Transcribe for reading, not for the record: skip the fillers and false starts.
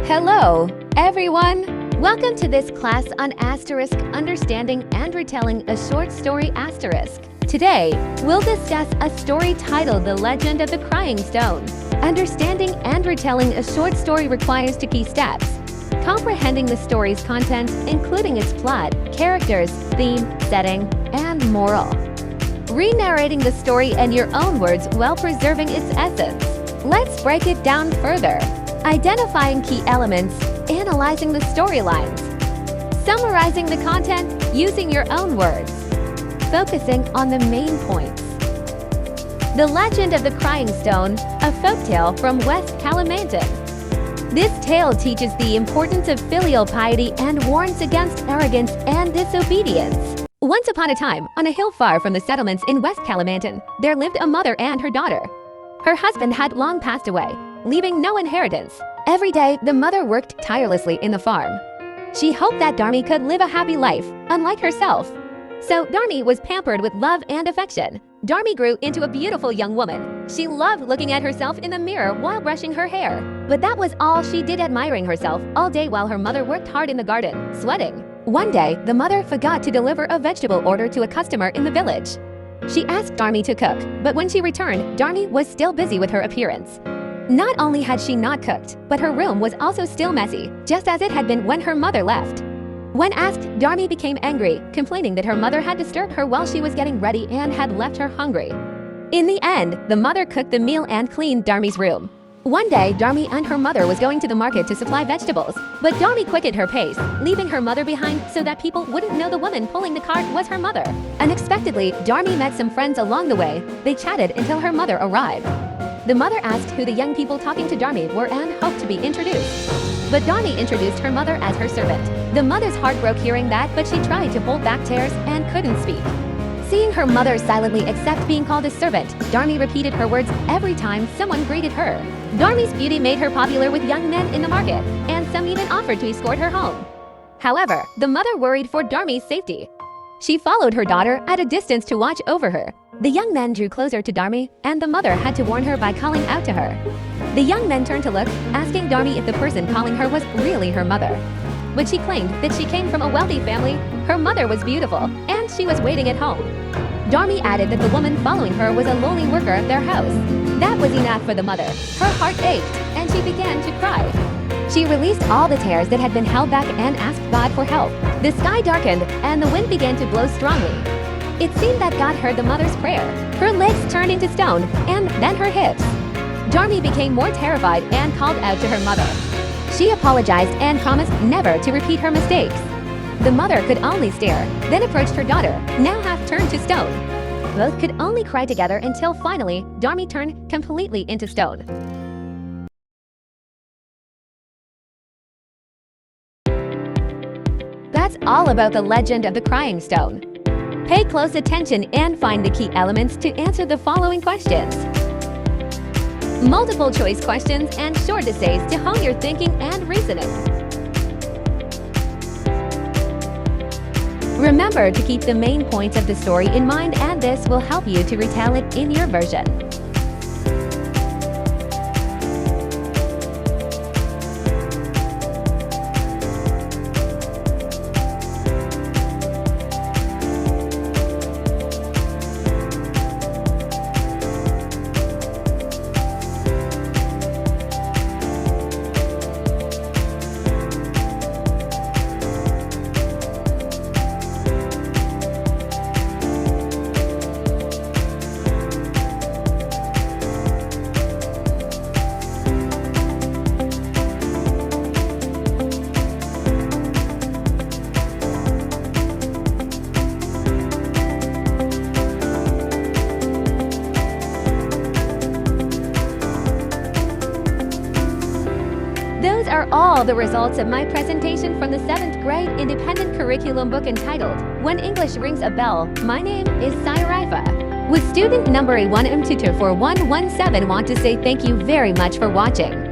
Hello, everyone! Welcome to this class on asterisk understanding and retelling a short story asterisk. Today, we'll discuss a story titled The Legend of the Crying Stone. Understanding and retelling a short story requires two key steps: comprehending the story's content, including its plot, characters, theme, setting, and moral. Re-narrating the story in your own words while preserving its essence. Let's break it down further. Identifying key elements, analyzing the storylines, summarizing the content using your own words, focusing on the main points. The Legend of the Crying Stone, a folktale from West Kalimantan. This tale teaches the importance of filial piety and warns against arrogance and disobedience. Once upon a time, on a hill far from the settlements in West Kalimantan, there lived a mother and her daughter. Her husband had long passed away, leaving no inheritance. Every day, the mother worked tirelessly in the farm. She hoped that Dharmi could live a happy life, unlike herself. So Dharmi was pampered with love and affection. Dharmi grew into a beautiful young woman. She loved looking at herself in the mirror while brushing her hair. But that was all she did, admiring herself all day while her mother worked hard in the garden, sweating. One day, the mother forgot to deliver a vegetable order to a customer in the village. She asked Dharmi to cook, but when she returned, Dharmi was still busy with her appearance. Not only had she not cooked, but her room was also still messy, just as it had been when her mother left. When asked, Dharmi became angry, complaining that her mother had disturbed her while she was getting ready and had left her hungry. In the end, the mother cooked the meal and cleaned Dharmi's room. One day, Dharmi and her mother was going to the market to supply vegetables, but Dharmi quickened her pace, leaving her mother behind so that people wouldn't know the woman pulling the cart was her mother. Unexpectedly, Dharmi met some friends along the way. They chatted until her mother arrived. The mother asked who the young people talking to Dharmi were and hoped to be introduced. But Dharmi introduced her mother as her servant. The mother's heart broke hearing that, but she tried to hold back tears and couldn't speak. Seeing her mother silently accept being called a servant, Dharmi repeated her words every time someone greeted her. Dharmi's beauty made her popular with young men in the market, and some even offered to escort her home. However, the mother worried for Dharmi's safety. She followed her daughter at a distance to watch over her. The young men drew closer to Dharmi, and the mother had to warn her by calling out to her. The young men turned to look, asking Dharmi if the person calling her was really her mother. But she claimed that she came from a wealthy family, her mother was beautiful, and she was waiting at home. Dharmi added that the woman following her was a lowly worker at their house. That was enough for the mother. Her heart ached, and she began to cry. She released all the tears that had been held back and asked God for help. The sky darkened, and the wind began to blow strongly. It seemed that God heard the mother's prayer. Her legs turned into stone, and then her hips. Dharmi became more terrified and called out to her mother. She apologized and promised never to repeat her mistakes. The mother could only stare, then approached her daughter, now half turned to stone. Both could only cry together until finally, Dharmi turned completely into stone. That's all about the Legend of the Crying Stone. Pay close attention and find the key elements to answer the following questions. Multiple choice questions and short essays to hone your thinking and reasoning. Remember to keep the main points of the story in mind, and this will help you to retell it in your version. Those are all the results of my presentation from the 7th grade independent curriculum book entitled When English Rings a Bell. My name is Syarifah. With student number A1M tutor 4117, want to say thank you very much for watching.